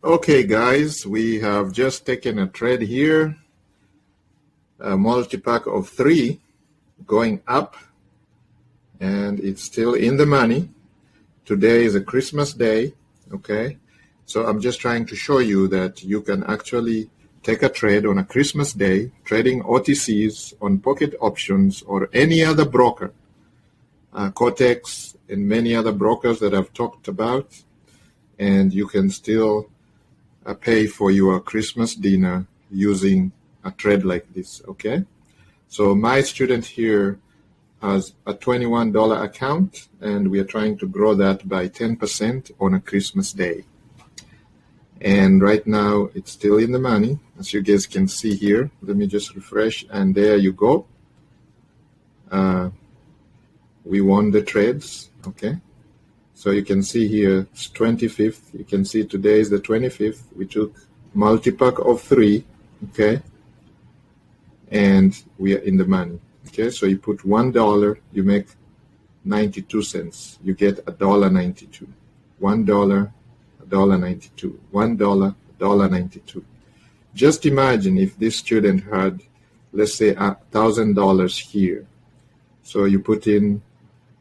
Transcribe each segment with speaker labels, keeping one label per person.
Speaker 1: Okay, guys, we have just taken a trade here, a multi-pack of 3 going up, and it's still in the money. Today is a Christmas day, okay? So I'm just trying to show you that you can actually take a trade on a Christmas day, trading OTCs on Pocket Options or any other broker, Quotex and many other brokers that I've talked about, and you can still pay for your Christmas dinner using a trade like this, okay? So my student here has a $21 account, and we are trying to grow that by 10% on a Christmas day. And right now, it's still in the money, as you guys can see here. Let me just refresh, and there you go. We won the trades, okay? So you can see here, it's 25th. You can see today is the 25th. We took multi-pack of 3, okay? And we are in the money, okay? So you put $1, you make 92 cents. You get $1.92. $1, $1.92. $1, $1.92. Just imagine if this student had, let's say, $1,000 here. So you put in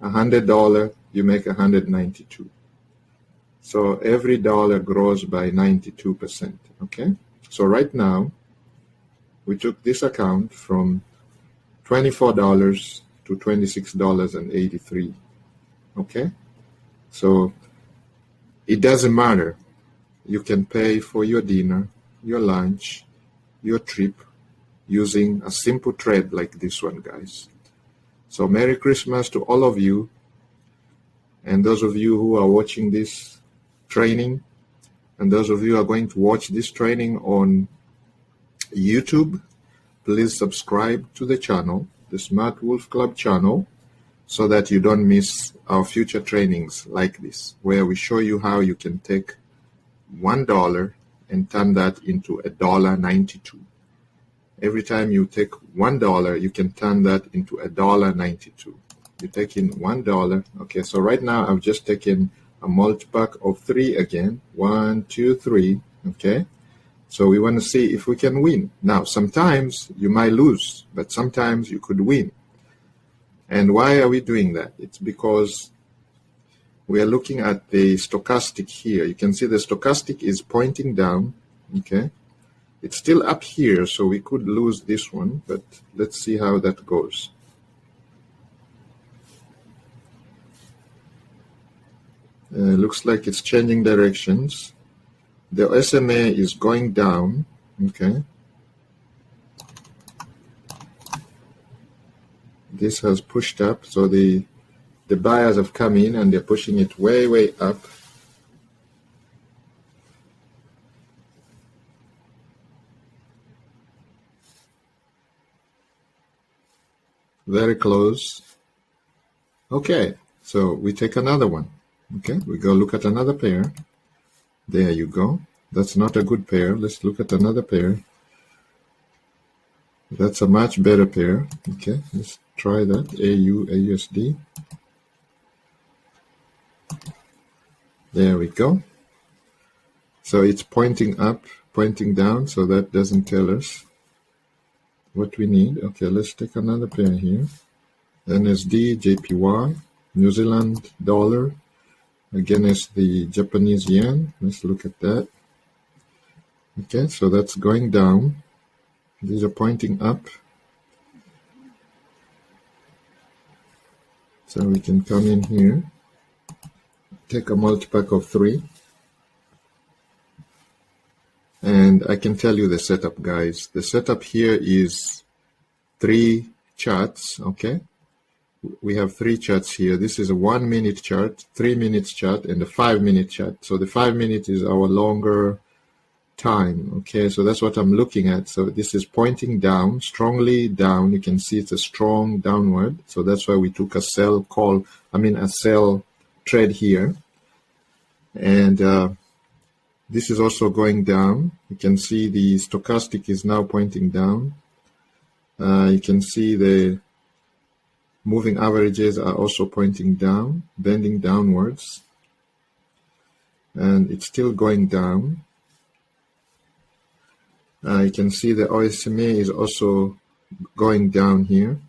Speaker 1: $100, you make 192. So every dollar grows by 92%, okay? So right now, we took this account from $24 to $26.83, okay? So it doesn't matter. You can pay for your dinner, your lunch, your trip using a simple trade like this one, guys. So Merry Christmas to all of you. And those of you who are watching this training, and those of you who are going to watch this training on YouTube, please subscribe to the channel, the Smart Wolf Club channel, so that you don't miss our future trainings like this, where we show you how you can take $1 and turn that into $1.92. Every time you take $1, you can turn that into $1.92. You take in $1. Okay, so right now I've just taken a multi-pack of 3 again. 1, 2, 3. Okay, so we want to see if we can win. Now, sometimes you might lose, but sometimes you could win. And why are we doing that? It's because we are looking at the stochastic here. You can see the stochastic is pointing down. Okay, it's still up here, so we could lose this one, but let's see how that goes. Looks like it's changing directions. The SMA is going down, okay? This has pushed up, so the buyers have come in and they're pushing it way, way up. Very close. Okay, so we take another one. Okay, we go look at another pair. There you go. That's not a good pair. Let's look at another pair. That's a much better pair. Okay, let's try that. AUSD. There we go. So it's pointing up, pointing down, so that doesn't tell us what we need. Okay, let's take another pair here. NSD, JPY, New Zealand dollar against the Japanese yen. Let's look at that. Okay, so that's going down. These are pointing up. So we can come in here, take a multi-pack of 3. And I can tell you the setup, guys. The setup here is 3 charts, okay? We have 3 charts here. This is a 1-minute chart, 3-minute chart, and a 5-minute chart. So the 5 minute is our longer time, okay? So that's what I'm looking at. So this is pointing down, strongly down. You can see it's a strong downward. So that's why we took a sell trade here. And this is also going down. You can see the stochastic is now pointing down. You can see the moving averages are also pointing down, bending downwards, and it's still going down. You can see the OSMA is also going down here,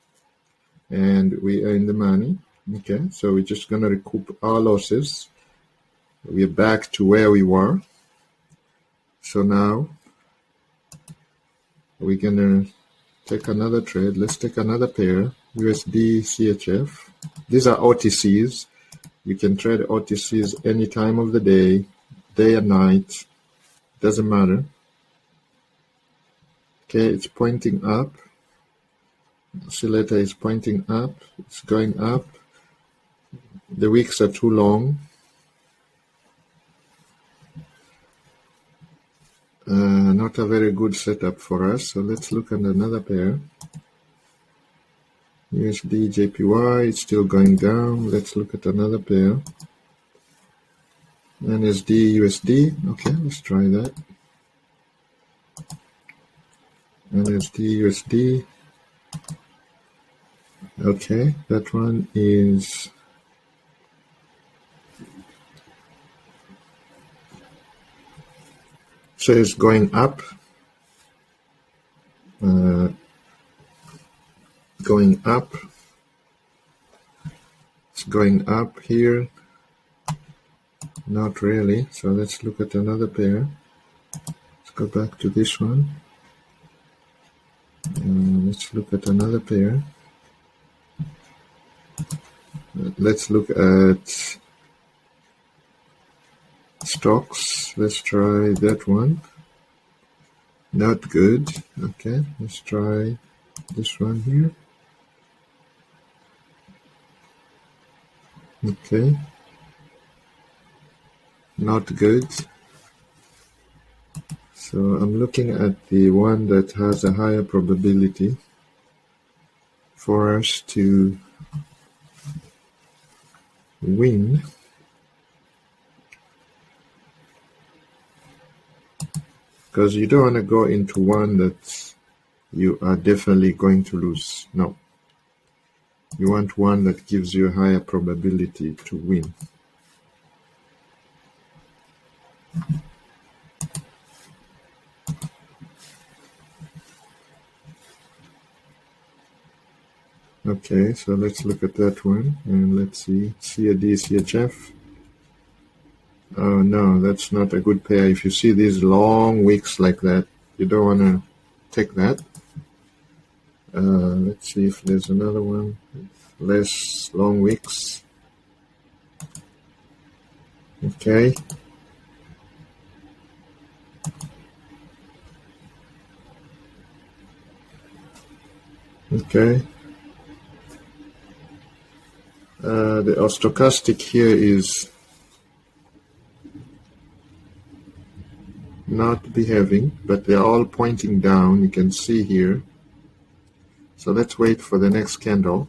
Speaker 1: and we are in the money. Okay, so we're just going to recoup our losses. We're back to where we were. So now we're going to take another trade. Let's take another pair, USD CHF. These are OTCs. You can trade OTCs any time of the day and night, doesn't matter. Okay, it's pointing up. Oscillator is pointing up, it's going up. The wicks are too long. Not a very good setup for us, so let's look at another pair. USD JPY, it's still going down. Let's look at another pair. NSD USD, okay, let's try that. NSD USD, okay, that one is says going up, going up, it's going up here, not really. So let's look at another pair. Let's go back to this one. Let's look at another pair. Let's look at stocks. Let's try that one. Not good. Okay, let's try this one here. Okay, not good. So I'm looking at the one that has a higher probability for us to win. Because you don't want to go into one that you are definitely going to lose. No. You want one that gives you a higher probability to win. Okay, so let's look at that one and let's see. CAD, CHF. Oh no, that's not a good pair. If you see these long wicks like that, you don't want to take that. Let's see if there's another one with less long wicks. Okay. Okay. The stochastic here is not behaving, but they're all pointing down. You can see here. So let's wait for the next candle.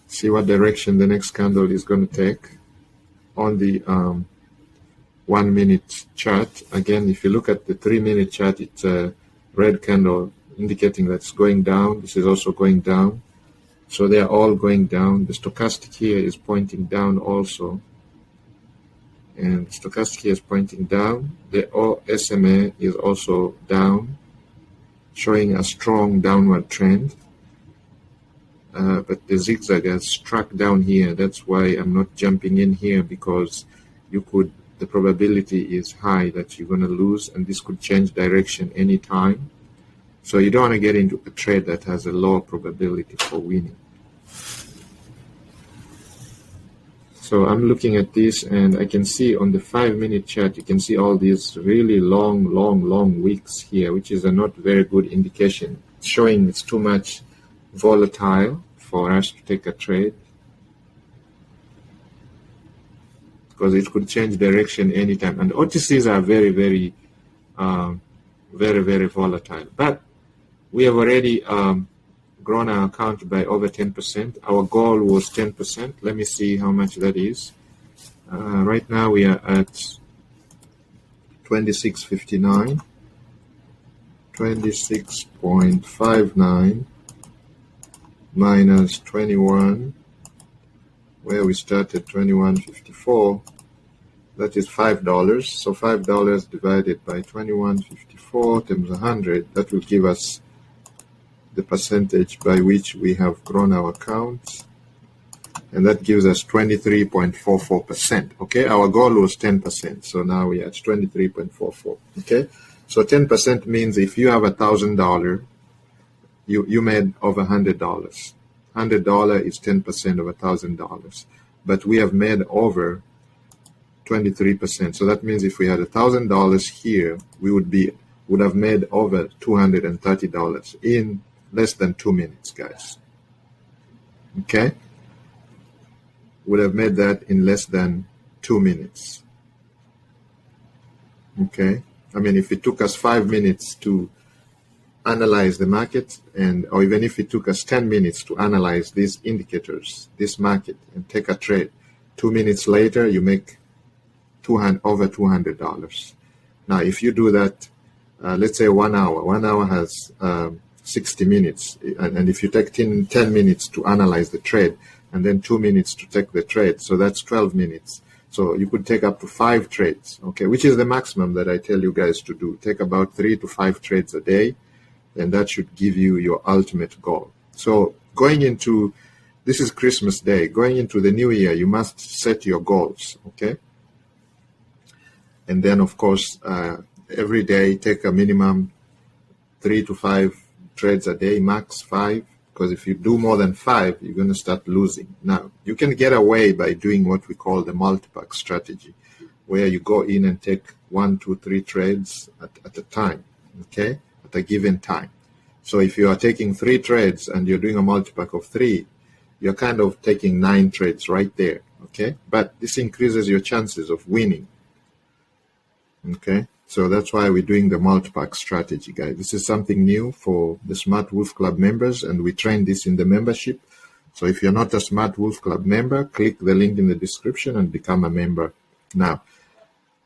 Speaker 1: See what direction the next candle is going to take on the 1 minute chart. Again, if you look at the 3 minute chart, it's a red candle indicating that it's going down. This is also going down. So they are all going down. The stochastic here is pointing down also. And stochastic here is pointing down. The OSMA is also down, showing a strong downward trend. But the zigzag has struck down here. That's why I'm not jumping in here, because the probability is high that you're going to lose, and this could change direction anytime. So you don't want to get into a trade that has a low probability for winning. So I'm looking at this, and I can see on the 5 minute chart, you can see all these really long wicks here, which is a not very good indication. It's showing it's too much volatile for us to take a trade, because it could change direction anytime. And OTCs are very volatile. But we have already grown our account by over 10%. Our goal was 10%. Let me see how much that is. Right now we are at 26.59, 26.59 minus 21, where we started 21.54. that is $5. So $5 divided by 21.54 times 100, that will give us the percentage by which we have grown our account, and that gives us 23.44%. Okay, our goal was 10%, so now we are at 23.44. Okay, so 10% means if you have $1,000, you made over $100. $100 is 10% of $1,000, but we have made over 23%. So that means if we had $1,000 here, we would have made over $230 in less than 2 minutes, guys. Okay, would have made that in less than 2 minutes. Okay, I mean, if it took us 5 minutes to analyze the market, or even if it took us 10 minutes to analyze these indicators, this market, and take a trade, 2 minutes later you make over $200. Now if you do that, let's say 1 hour. 1 hour has 60 minutes, and if you take 10 minutes to analyze the trade and then 2 minutes to take the trade, so that's 12 minutes. So you could take up to 5 trades, okay, which is the maximum that I tell you guys to do. Take about 3 to 5 trades a day, and that should give you your ultimate goal. So going into, this is Christmas Day, going into the new year, you must set your goals, okay? And then, of course, every day take a minimum 3 to 5 trades a day, max 5, because if you do more than 5, you're going to start losing. Now, you can get away by doing what we call the multi-pack strategy, where you go in and take 1, 2, 3 trades at a time, okay, at a given time. So if you are taking 3 trades and you're doing a multi-pack of 3, you're kind of taking 9 trades right there, okay? But this increases your chances of winning. Okay, so that's why we're doing the multi-pack strategy, guys. This is something new for the Smart Wolf Club members, and we train this in the membership. So if you're not a Smart Wolf Club member, click the link in the description and become a member now.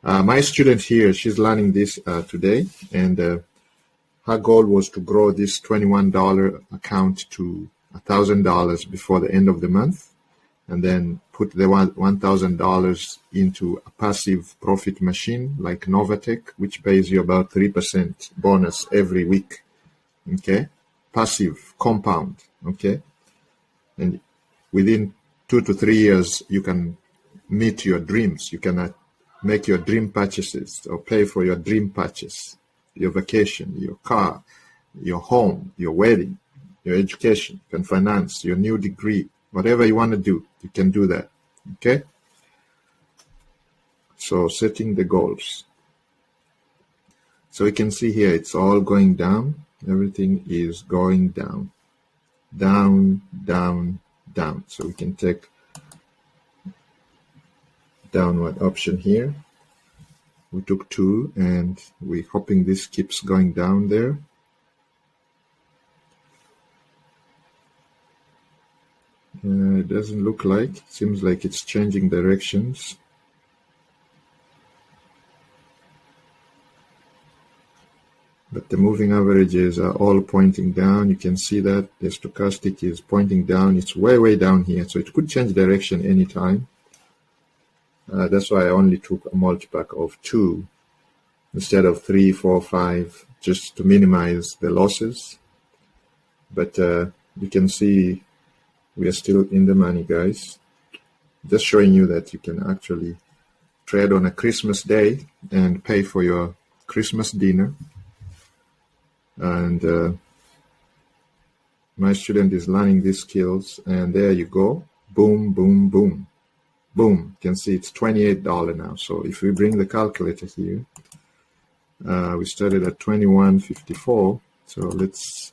Speaker 1: My student here, she's learning this today, and her goal was to grow this $21 account to $1,000 before the end of the month, and then put the $1,000 into a passive profit machine like Novatech, which pays you about 3% bonus every week. Okay, passive compound. Okay, and within 2 to 3 years, you can meet your dreams. You can make your dream purchases or pay for your dream purchase, your vacation, your car, your home, your wedding, your education. You can finance your new degree. Whatever you want to do, you can do that, okay? So setting the goals. So you can see here, it's all going down. Everything is going down, down, down, down. So we can take downward option here. We took 2, and we're hoping this keeps going down there. It doesn't look like. It seems like it's changing directions. But the moving averages are all pointing down. You can see that the stochastic is pointing down. It's way, way down here. So it could change direction anytime. That's why I only took a multi-pack of 2 instead of 3, 4, 5, just to minimize the losses. But you can see we are still in the money, guys. Just showing you that you can actually trade on a Christmas day and pay for your Christmas dinner. And my student is learning these skills, and there you go. Boom, boom, boom. Boom. You can see it's $28 now. So if we bring the calculator here, we started at 21.54. So let's,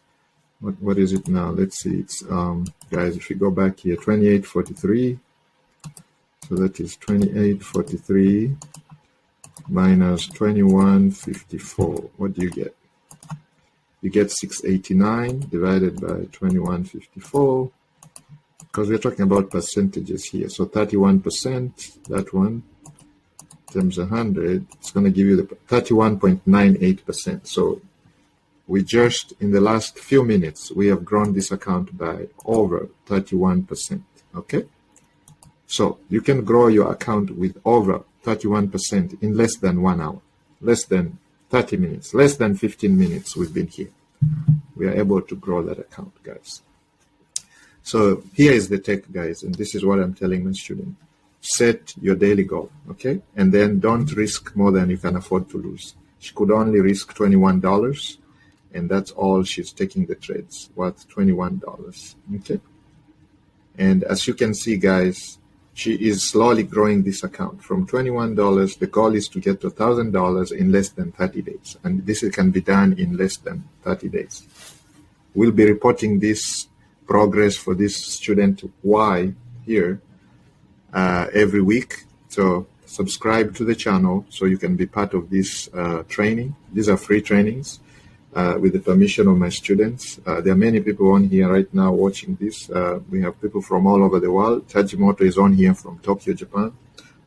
Speaker 1: what is it now? Let's see. It's guys, if you go back here, 28.43. So that is 28.43 minus 21.54. What do you get? You get 689 divided by 21.54, because we're talking about percentages here. So 31%, that one, times 100, it's going to give you the 31.98%. So we just, in the last few minutes, we have grown this account by over 31%, okay? So you can grow your account with over 31% in less than 1 hour, less than 30 minutes, less than 15 minutes we've been here. We are able to grow that account, guys. So here is the tech, guys, and this is what I'm telling my student. Set your daily goal, okay? And then don't risk more than you can afford to lose. She could only risk $21, and that's all she's taking the trades, worth $21, okay? And as you can see, guys, she is slowly growing this account from $21. The goal is to get to $1,000 in less than 30 days. And this can be done in less than 30 days. We'll be reporting this progress for this student Y here every week. So subscribe to the channel so you can be part of this training. These are free trainings with the permission of my students. There are many people on here right now watching this. We have people from all over the world. Tajimoto is on here from Tokyo, Japan.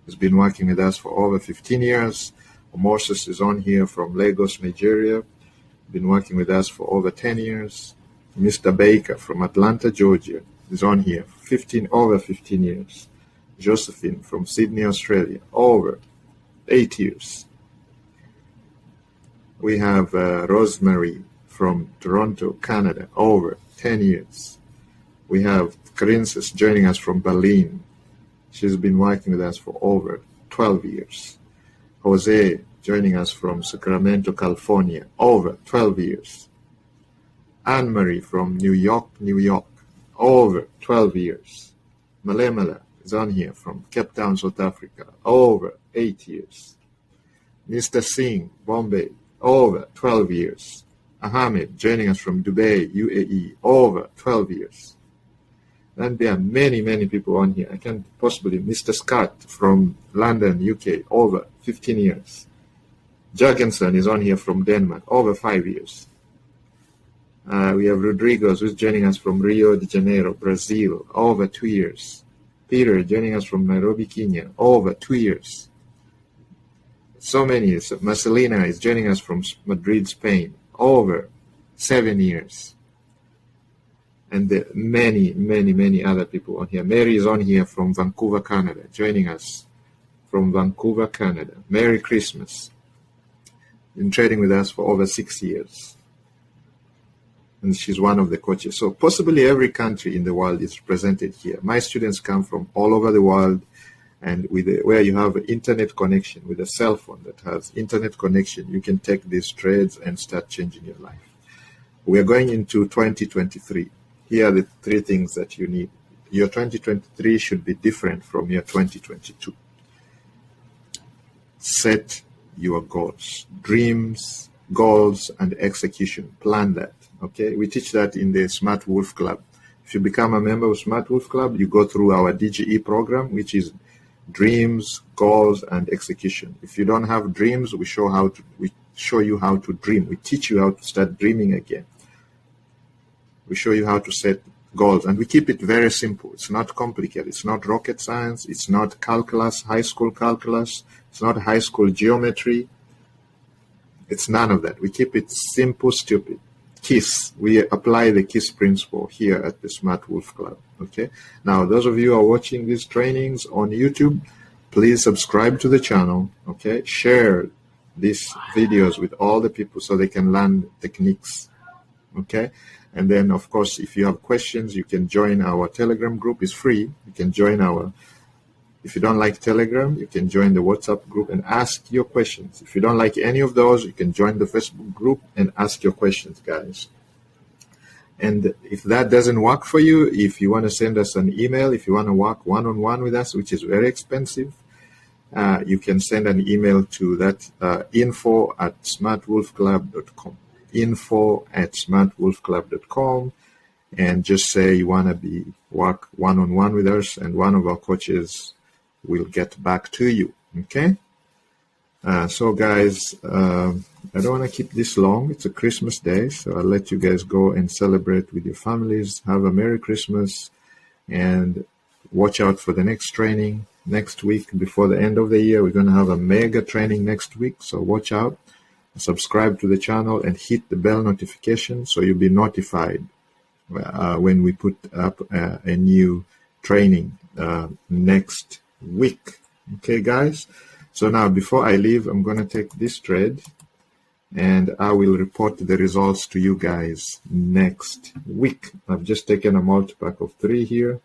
Speaker 1: He's been working with us for over 15 years. Moses is on here from Lagos, Nigeria. Been working with us for over 10 years. Mr. Baker from Atlanta, Georgia is on here over 15 years. Josephine from Sydney, Australia, over 8 years. We have Rosemary from Toronto, Canada, over 10 years. We have Princess joining us from Berlin. She's been working with us for over 12 years. Jose joining us from Sacramento, California, over 12 years. Anne-Marie from New York, over 12 years. Malemala is on here from Cape Town, South Africa, over 8 years. Mr. Singh, Bombay, over 12 years. Ahmed joining us from Dubai, UAE, over 12 years. And there are many, many people on here. I can't possibly, Mr. Scott from London, UK, over 15 years. Jurgensen is on here from Denmark, over 5 years. We have Rodriguez, who's joining us from Rio de Janeiro, Brazil, over 2 years. Peter joining us from Nairobi, Kenya, over 2 years. So many. Marcelina is joining us from Madrid, Spain, over 7 years. And many, many, many other people on here. Mary is on here from Vancouver, Canada, joining us from Vancouver, Canada. Merry Christmas. Been trading with us for over 6 years. And she's one of the coaches. So possibly every country in the world is represented here. My students come from all over the world, and where you have an internet connection, with a cell phone that has internet connection, you can take these trades and start changing your life. We are going into 2023. Here are the 3 things that you need. Your 2023 should be different from your 2022. Set your goals, dreams, goals, and execution. Plan that. Okay, we teach that in the Smart Wolf Club. If you become a member of Smart Wolf Club, you go through our DGE program, which is dreams, goals, and execution. If you don't have dreams, we show you how to dream. We teach you how to start dreaming again. We show you how to set goals, and we keep it very simple. It's not complicated. It's not rocket science. It's not calculus, high school calculus. It's not high school geometry. It's none of that. We keep it simple, stupid. KISS. We apply the KISS principle here at the Smart Wolf Club. Okay. Now, those of you who are watching these trainings on YouTube, please subscribe to the channel. Okay. Share these videos with all the people so they can learn techniques. Okay. And then, of course, if you have questions, you can join our Telegram group. It's free. You can join if you don't like Telegram, you can join the WhatsApp group and ask your questions. If you don't like any of those, you can join the Facebook group and ask your questions, guys. And if that doesn't work for you, if you want to send us an email, if you want to work one-on-one with us, which is very expensive, you can send an email to that info@smartwolfclub.com. info@smartwolfclub.com, and just say you want to work one-on-one with us, and one of our coaches will get back to you. Okay. So guys, I don't want to keep this long. It's a Christmas day, so I'll let you guys go and celebrate with your families. Have a Merry Christmas, and watch out for the next training next week. Before the end of the year, we're going to have a mega training next week, so watch out. Subscribe to the channel and hit the bell notification so you'll be notified when we put up a new training next week. Okay, guys? So now, before I leave, I'm going to take this trade and I will report the results to you guys next week. I've just taken a multipack of 3 here,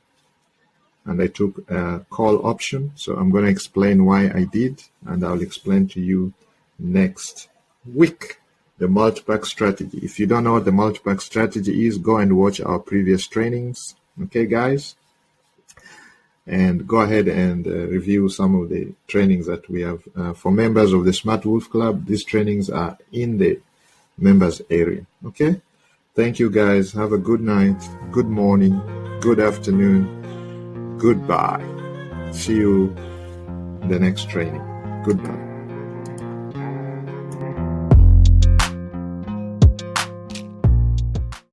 Speaker 1: and I took a call option. So I'm going to explain why I did, and I'll explain to you next week the multipack strategy. If you don't know what the multipack strategy is, go and watch our previous trainings. Okay, guys? And go ahead and review some of the trainings that we have. For members of the Smart Wolf Club, these trainings are in the members area. Okay? Thank you, guys. Have a good night, good morning, good afternoon, goodbye. See you in the next training. Goodbye.